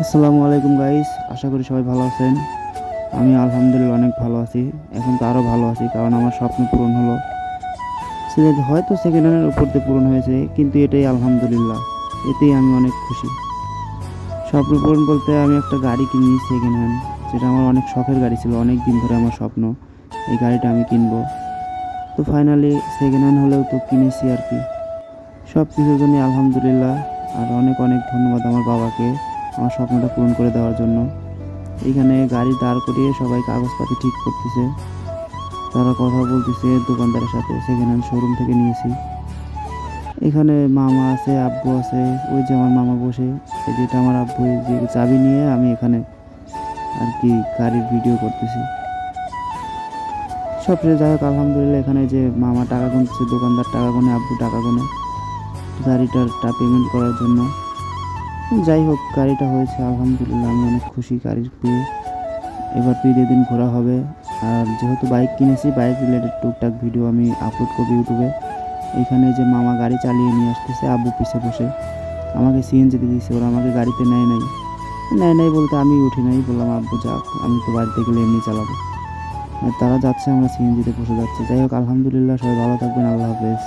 আসসালামু আলাইকুম গাইস, আশা করি সবাই ভালো আছেন। আমি আলহামদুলিল্লাহ অনেক ভালো আছি। এখন তো আরও ভালো আছি, কারণ আমার স্বপ্ন পূরণ হলো। হয়তো সেকেন্ড হ্যান্ডের উপর দিয়ে পূরণ হয়েছে, কিন্তু এটাই আলহামদুলিল্লাহ, এতেই আমি অনেক খুশি। স্বপ্ন পূরণ বলতে আমি একটা গাড়ি কিনি সেকেন্ড হ্যান্ড, যেটা আমার অনেক শখের গাড়ি ছিল। অনেক দিন ধরে আমার স্বপ্ন এই গাড়িটা আমি কিনবো। তো ফাইনালি সেকেন্ড হ্যান্ড হলেও তো কিনেছি আর কি। সব কিছুর জন্য আলহামদুলিল্লাহ। আর অনেক অনেক ধন্যবাদ আমার বাবাকে আমার স্বপ্নটা পূরণ করে দেওয়ার জন্য। এখানে গাড়ি দাঁড় করিয়ে সবাই কাগজপাতি ঠিক করতেছে, তারা কথা বলতেছে দোকানদারের সাথে। সেকেন্ড হ্যান্ড শোরুম থেকে নিয়েছি। এখানে মামা আছে, আব্বু আছে। ওই যে আমার মামা বসে, এই যেটা আমার আব্বু, এই যে চাবি নিয়ে আমি এখানে আর কি গাড়ির ভিডিও করতেছি। সবশেষে যাই হোক আলহামদুলিল্লাহ, এখানে যে মামা টাকা গুনতেছে, দোকানদার টাকা গুনে, আব্বু টাকা গুনে গাড়িটার পেমেন্ট করার জন্য। যাই হোক গাড়িটা হয়েছে আলহামদুলিল্লাহ, আমি অনেক খুশি গাড়ির পেয়ে। এবার তো ঈদের দিন ঘোরা হবে। আর যেহেতু বাইক কিনেছি, বাইক রিলেটেড টুকটাক ভিডিও আমি আপলোড করবো ইউটিউবে। এইখানে যে মামা গাড়ি চালিয়ে নিয়ে আসতেছে, আব্বু পিছে বসে আমাকে সিএনজিতে দিয়েছে। ওরা আমাকে গাড়িতে নেয় নাই, নেয় নাই বলতে আমি উঠি নাই। বললাম আব্বু যাক, আমি তো বাড়িতে গেলে এমনি চালাবো। আর তারা যাচ্ছে, আমরা সিএনজিতে বসে যাচ্ছি। যাই হোক আলহামদুলিল্লাহ, সবাই ভালো থাকবেন। আল্লাহ হাফেজ।